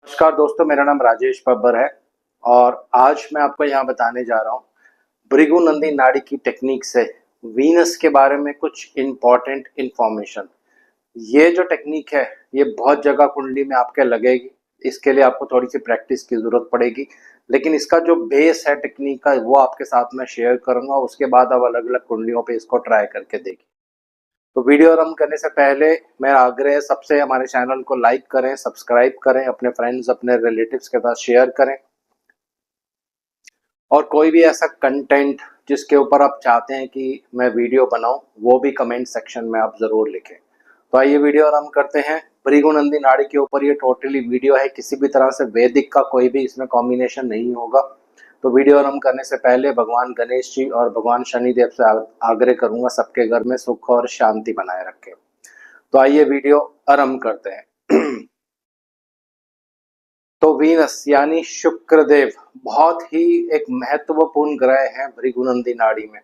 नमस्कार दोस्तों, मेरा नाम राजेश बब्बर है और आज मैं आपको यहाँ बताने जा रहा हूँ भृगु नंदी नाड़ी की टेक्निक से वीनस के बारे में कुछ इम्पोर्टेंट इंफॉर्मेशन। ये जो टेक्निक है ये बहुत जगह कुंडली में आपके लगेगी। इसके लिए आपको थोड़ी सी प्रैक्टिस की जरूरत पड़ेगी, लेकिन इसका जो बेस है टेक्निक का वो आपके साथ मैं शेयर करूंगा। उसके बाद आप अलग अलग कुंडलियों पे इसको ट्राई करके देखिए। तो वीडियो आरंभ करने से पहले मेरा आग्रह है सबसे, हमारे चैनल को लाइक करें, सब्सक्राइब करें, अपने फ्रेंड्स अपने रिलेटिव्स के साथ शेयर करें और कोई भी ऐसा कंटेंट जिसके ऊपर आप चाहते हैं कि मैं वीडियो बनाऊं वो भी कमेंट सेक्शन में आप ज़रूर लिखें। तो आइए वीडियो आरंभ करते हैं। भृगुनंदी नाड़ी के ऊपर ये टोटली वीडियो है, किसी भी तरह से वैदिक का कोई भी इसमें कॉम्बिनेशन नहीं होगा। तो वीडियो आरंभ करने से पहले भगवान गणेश जी और भगवान शनिदेव से आग्रह करूंगा सबके घर में सुख और शांति बनाए रखें। तो आइए वीडियो आरंभ करते हैं। तो वीनस यानी शुक्रदेव बहुत ही एक महत्वपूर्ण ग्रह है भृगुनंदी नाड़ी में।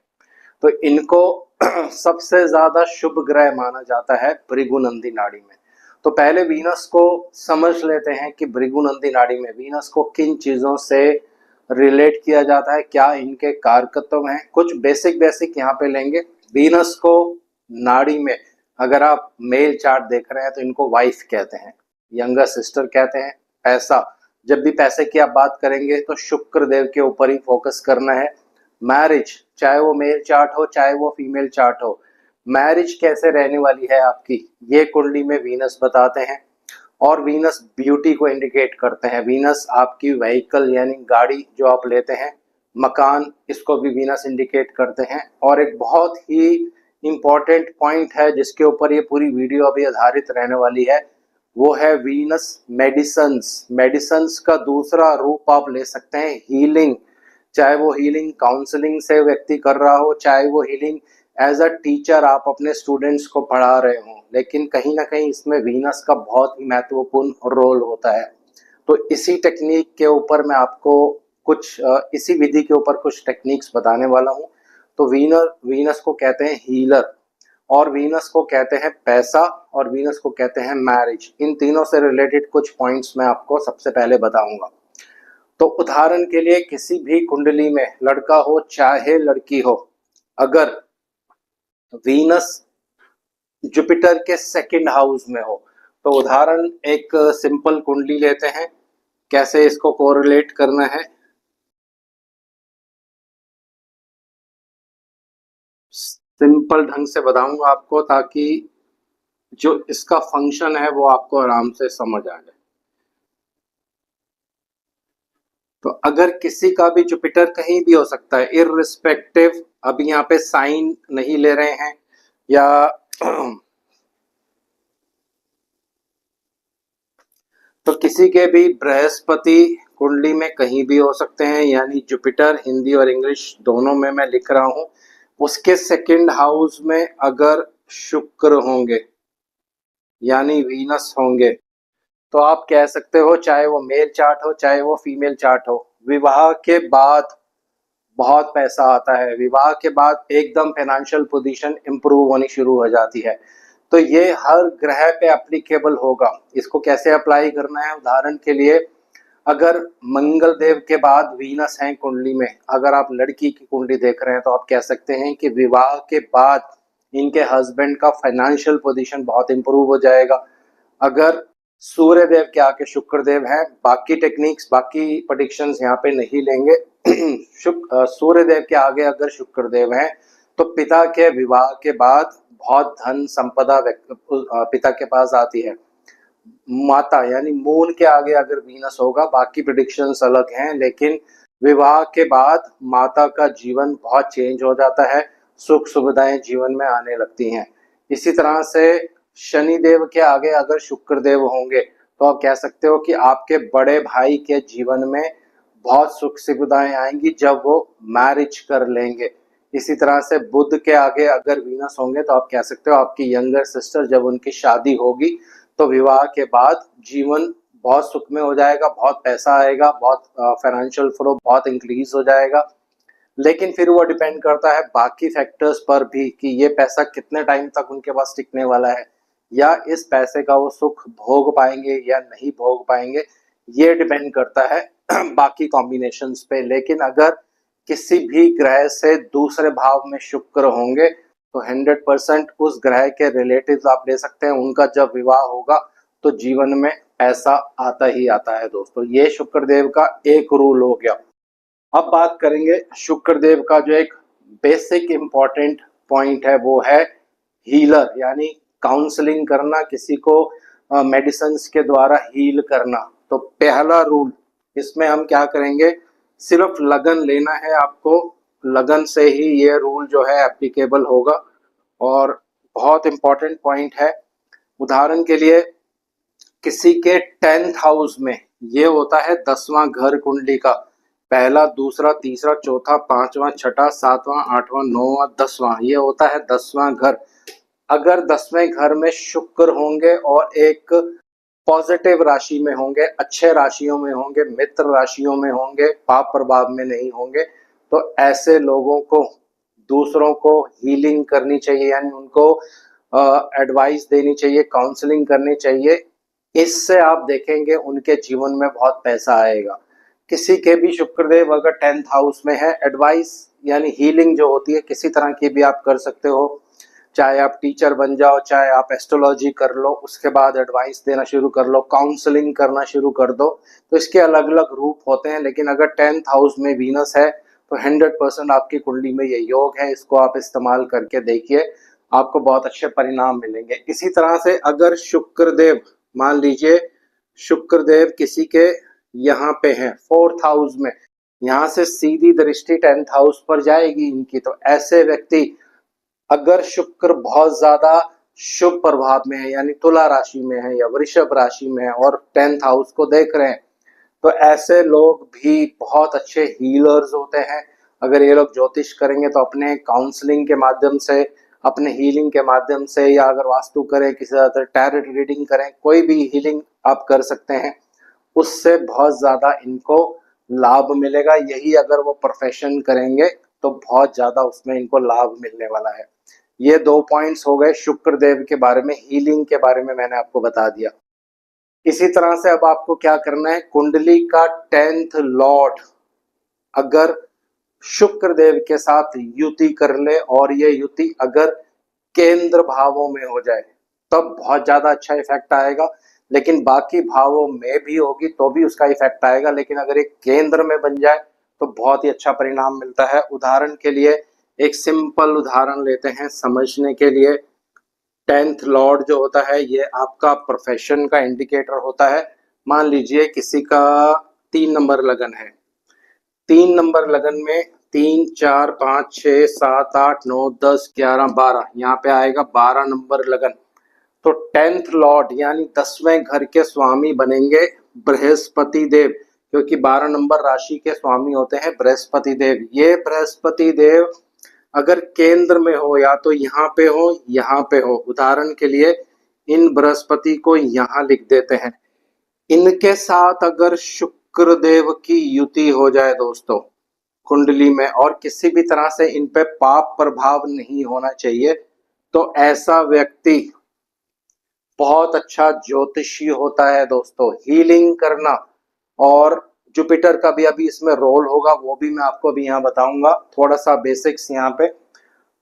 तो इनको सबसे ज्यादा शुभ ग्रह माना जाता है भृगुनंदी नाड़ी में। तो पहले वीनस को समझ लेते हैं कि भृगुनंदी नाड़ी में वीनस को किन चीजों से रिलेट किया जाता है, क्या इनके कारकत्व हैं। कुछ बेसिक बेसिक यहाँ पे लेंगे। वीनस को नाड़ी में अगर आप मेल चार्ट देख रहे हैं तो इनको वाइफ कहते हैं, यंगर सिस्टर कहते हैं। पैसा, जब भी पैसे की आप बात करेंगे तो शुक्र देव के ऊपर ही फोकस करना है। मैरिज, चाहे वो मेल चार्ट हो चाहे वो फीमेल चार्ट हो, मैरिज कैसे रहने वाली है आपकी ये कुंडली में वीनस बताते हैं। और वीनस ब्यूटी को इंडिकेट करते हैं। वीनस आपकी व्हीकल यानी गाड़ी जो आप लेते हैं, मकान, इसको भी वीनस इंडिकेट करते हैं। और एक बहुत ही इम्पोर्टेंट पॉइंट है जिसके ऊपर ये पूरी वीडियो अभी आधारित रहने वाली है, वो है वीनस मेडिसन्स। मेडिसन्स का दूसरा रूप आप ले सकते हैं हीलिंग। चाहे वो हीलिंग काउंसलिंग से व्यक्ति कर रहा हो, चाहे वो हीलिंग एज अ टीचर आप अपने स्टूडेंट्स को पढ़ा रहे हो, लेकिन कहीं ना कहीं इसमें वीनस का बहुत ही महत्वपूर्ण रोल होता है। तो इसी टेक्निक के ऊपर मैं आपको कुछ इसी विधि के ऊपर कुछ टेक्निक्स बताने वाला हूँ। तो वीनस को कहते हैं हीलर, और वीनस को कहते हैं पैसा, और वीनस को कहते हैं मैरिज। इन तीनों से रिलेटेड कुछ पॉइंट्स मैं आपको सबसे पहले बताऊंगा। तो उदाहरण के लिए किसी भी कुंडली में लड़का हो चाहे लड़की हो, अगर वीनस जुपिटर के सेकंड हाउस में हो, तो उदाहरण एक सिंपल कुंडली लेते हैं। कैसे इसको कोरिलेट करना है, सिंपल ढंग से बताऊंगा आपको ताकि जो इसका फंक्शन है वो आपको आराम से समझ आ जाए। तो अगर किसी का भी जुपिटर कहीं भी हो सकता है, इररिस्पेक्टिव, अभी यहाँ पे साइन नहीं ले रहे हैं, या तो किसी के भी बृहस्पति कुंडली में कहीं भी हो सकते हैं, यानी जुपिटर हिंदी और इंग्लिश दोनों में मैं लिख रहा हूं। उसके सेकंड हाउस में अगर शुक्र होंगे यानी वीनस होंगे, तो आप कह सकते हो, चाहे वो मेल चार्ट हो चाहे वो फीमेल चार्ट हो, विवाह के बाद बहुत पैसा आता है। विवाह के बाद एकदम फाइनेंशियल पोजीशन इंप्रूव होनी शुरू हो जाती है। तो ये हर ग्रह पे एप्लीकेबल होगा। इसको कैसे अप्लाई करना है, उदाहरण के लिए अगर मंगल देव के बाद वीनस है कुंडली में, अगर आप लड़की की कुंडली देख रहे हैं तो आप कह सकते हैं कि विवाह के बाद इनके हस्बैंड का फाइनेंशियल पोजीशन बहुत इंप्रूव हो जाएगा। अगर सूर्य देव के आके शुक्र देव हैं, बाकी टेक्निक्स बाकी प्रेडिक्शंस यहाँ पे नहीं लेंगे। सूर्य देव के आगे अगर शुक्र देव हैं तो पिता के विवाह के बाद बहुत धन संपदा पिता के पास आती है। माता यानी मून के आगे अगर वीनस होगा, बाकी प्रेडिक्शंस अलग हैं, लेकिन विवाह के बाद माता का जीवन बहुत चेंज हो जाता है, सुख सुविधाएं जीवन में आने लगती हैं। इसी तरह से शनि देव के आगे अगर शुक्र देव होंगे तो आप कह सकते हो कि आपके बड़े भाई के जीवन में बहुत सुख सुविधाएं आएंगी जब वो मैरिज कर लेंगे। इसी तरह से बुध के आगे अगर वीनस होंगे तो आप कह सकते हो आपकी यंगर सिस्टर जब उनकी शादी होगी तो विवाह के बाद जीवन बहुत सुख में हो जाएगा, बहुत पैसा आएगा, बहुत फाइनेंशियल फ्लो बहुत इंक्रीज हो जाएगा। लेकिन फिर वो डिपेंड करता है बाकी फैक्टर्स पर भी कि ये पैसा कितने टाइम तक उनके पास टिकने वाला है, या इस पैसे का वो सुख भोग पाएंगे या नहीं भोग पाएंगे। ये डिपेंड करता है बाकी कॉम्बिनेशंस पे। लेकिन अगर किसी भी ग्रह से दूसरे भाव में शुक्र होंगे तो 100% उस ग्रह के रिलेटिव्स आप ले सकते हैं, उनका जब विवाह होगा तो जीवन में पैसा आता ही आता है दोस्तों। ये शुक्रदेव का एक रूल हो गया। अब बात करेंगे शुक्रदेव का जो एक बेसिक इम्पॉर्टेंट पॉइंट है, वो है हीलर, यानी काउंसलिंग करना, किसी को मेडिसिन के द्वारा हील करना। तो पहला रूल इसमें हम क्या करेंगे, सिर्फ लगन लेना है आपको, लगन से ही ये रूल जो है एप्लीकेबल होगा। और बहुत इंपॉर्टेंट पॉइंट है, उदाहरण के लिए किसी के 10th हाउस में ये होता है 10वां घर कुंडली का, पहला, दूसरा, तीसरा, चौथा, पांचवा, छठा, सातवां, आठवां, नौवां, 10वां, ये होता है 10वां घर। अगर 10वें घर में शुक्र होंगे और एक पॉजिटिव राशि में होंगे, अच्छे राशियों में होंगे, मित्र राशियों में होंगे, पाप प्रभाव में नहीं होंगे, तो ऐसे लोगों को दूसरों को हीलिंग करनी चाहिए, यानी उनको एडवाइस देनी चाहिए, काउंसलिंग करनी चाहिए। इससे आप देखेंगे उनके जीवन में बहुत पैसा आएगा। किसी के भी शुक्रदेव अगर 10th हाउस में है, एडवाइस यानी हीलिंग जो होती है किसी तरह की भी आप कर सकते हो, चाहे आप टीचर बन जाओ, चाहे आप एस्ट्रोलॉजी कर लो, उसके बाद एडवाइस देना शुरू कर लो, काउंसलिंग करना शुरू कर दो। तो इसके अलग अलग रूप होते हैं, लेकिन अगर 10th हाउस में वीनस है तो 100% आपकी कुंडली में ये योग है। इसको आप इस्तेमाल करके देखिए, आपको बहुत अच्छे परिणाम मिलेंगे। इसी तरह से अगर शुक्रदेव, मान लीजिए शुक्रदेव किसी के यहाँ पे है 4th हाउस में, यहाँ से सीधी दृष्टि 10th हाउस पर जाएगी इनकी, तो ऐसे व्यक्ति अगर शुक्र बहुत ज्यादा शुभ प्रभाव में है, यानी तुला राशि में है या वृषभ राशि में है और 10th हाउस को देख रहे हैं, तो ऐसे लोग भी बहुत अच्छे हीलर्स होते हैं। अगर ये लोग ज्योतिष करेंगे तो अपने काउंसलिंग के माध्यम से, अपने हीलिंग के माध्यम से, या अगर वास्तु करें, किसी तरह टैरोट रीडिंग करें, कोई भी हीलिंग आप कर सकते हैं, उससे बहुत ज्यादा इनको लाभ मिलेगा। यही अगर वो प्रोफेशन करेंगे तो बहुत ज्यादा उसमें इनको लाभ मिलने वाला है। ये 2 पॉइंट्स हो गए शुक्रदेव के बारे में, हीलिंग के बारे में मैंने आपको बता दिया। इसी तरह से अब आपको क्या करना है, कुंडली का 10th लॉर्ड अगर शुक्रदेव के साथ युति कर ले, और ये युति अगर केंद्र भावों में हो जाए तब बहुत ज्यादा अच्छा इफेक्ट आएगा, लेकिन बाकी भावों में भी होगी तो भी उसका इफेक्ट आएगा, लेकिन अगर एक केंद्र में बन जाए तो बहुत ही अच्छा परिणाम मिलता है। उदाहरण के लिए एक सिंपल उदाहरण लेते हैं समझने के लिए। 10th लॉर्ड जो होता है ये आपका प्रोफेशन का इंडिकेटर होता है। मान लीजिए किसी का 3 नंबर लगन है, 3 नंबर लगन में 3, 4, 5, 6, 7, 8, 9, 10, 11, 12, यहाँ पे आएगा 12 नंबर लगन। तो 10th लॉर्ड यानी 10वें घर के स्वामी बनेंगे बृहस्पति देव, क्योंकि 12 नंबर राशि के स्वामी होते हैं बृहस्पति देव। ये बृहस्पति देव अगर केंद्र में हो, या तो यहाँ पे हो, यहाँ पे हो, उदाहरण के लिए इन बृहस्पति को यहाँ लिख देते हैं, इनके साथ अगर शुक्रदेव की युति हो जाए दोस्तों कुंडली में, और किसी भी तरह से इन पे पाप प्रभाव नहीं होना चाहिए, तो ऐसा व्यक्ति बहुत अच्छा ज्योतिषी होता है दोस्तों। हीलिंग करना, और जुपिटर का भी अभी इसमें रोल होगा, वो भी मैं आपको अभी यहाँ बताऊंगा। थोड़ा सा बेसिक्स यहाँ पे,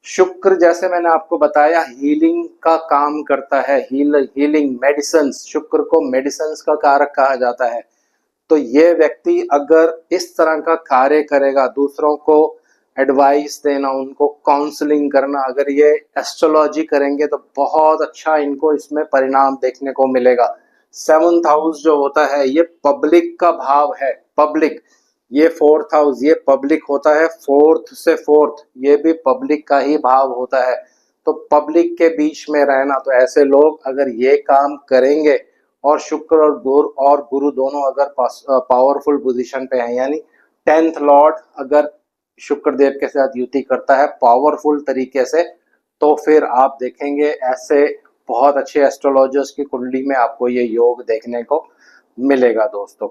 शुक्र जैसे मैंने आपको बताया हीलिंग का काम करता है, हीलिंग मेडिसिन, शुक्र को मेडिसिन का कारक कहा जाता है। तो ये व्यक्ति अगर इस तरह का कार्य करेगा, दूसरों को एडवाइस देना, उनको काउंसलिंग करना, अगर ये एस्ट्रोलॉजी करेंगे तो बहुत अच्छा इनको इसमें परिणाम देखने को मिलेगा। 7th हाउस जो होता है ये पब्लिक का भाव है, पब्लिक। ये 4th हाउस ये पब्लिक होता है, 4th से 4th ये भी पब्लिक का ही भाव होता है। तो पब्लिक के बीच में रहना, तो ऐसे लोग अगर ये काम करेंगे, और शुक्र और गुरु दोनों अगर पावरफुल पोजीशन पे हैं, यानी 10th लॉर्ड अगर शुक्रदेव के साथ युति करता है पावरफुल तरीके से, तो फिर आप देखेंगे ऐसे बहुत अच्छे एस्ट्रोलॉजर्स की कुंडली में आपको ये योग देखने को मिलेगा दोस्तों।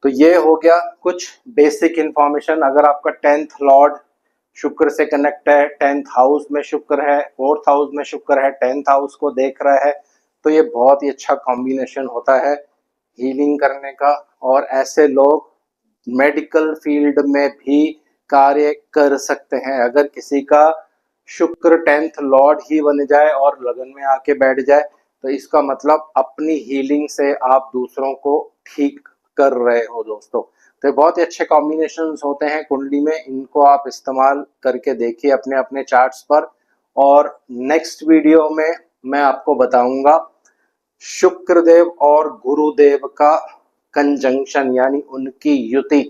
तो ये हो गया कुछ बेसिक इंफॉर्मेशन। अगर आपका 10th लॉर्ड शुक्र से कनेक्ट है, 10th हाउस में शुक्र है, 4th हाउस में शुक्र है, 10th हाउस को देख रहा है, तो ये बहुत ही अच्छा कॉम्बिनेशन होता है हीलिंग करने का, और ऐसे लोग मेडिकल फील्ड में भी कार्य कर सकते हैं। अगर किसी का शुक्र 10th लॉर्ड ही बन जाए और लगन में आके बैठ जाए, तो इसका मतलब अपनी हीलिंग से आप दूसरों को ठीक कर रहे हो दोस्तों। तो बहुत ही अच्छे कॉम्बिनेशंस होते हैं कुंडली में, इनको आप इस्तेमाल करके देखिए अपने अपने चार्ट्स पर। और नेक्स्ट वीडियो में मैं आपको बताऊंगा शुक्रदेव और गुरुदेव का कंजंक्शन, यानी उनकी युति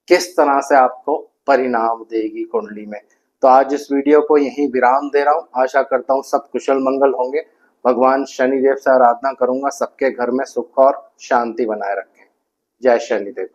किस तरह से आपको परिणाम देगी कुंडली में। तो आज इस वीडियो को यहीं विराम दे रहा हूँ। आशा करता हूँ सब कुशल मंगल होंगे। भगवान शनिदेव से आराधना करूंगा सबके घर में सुख और शांति बनाए रखें। जय शनिदेव।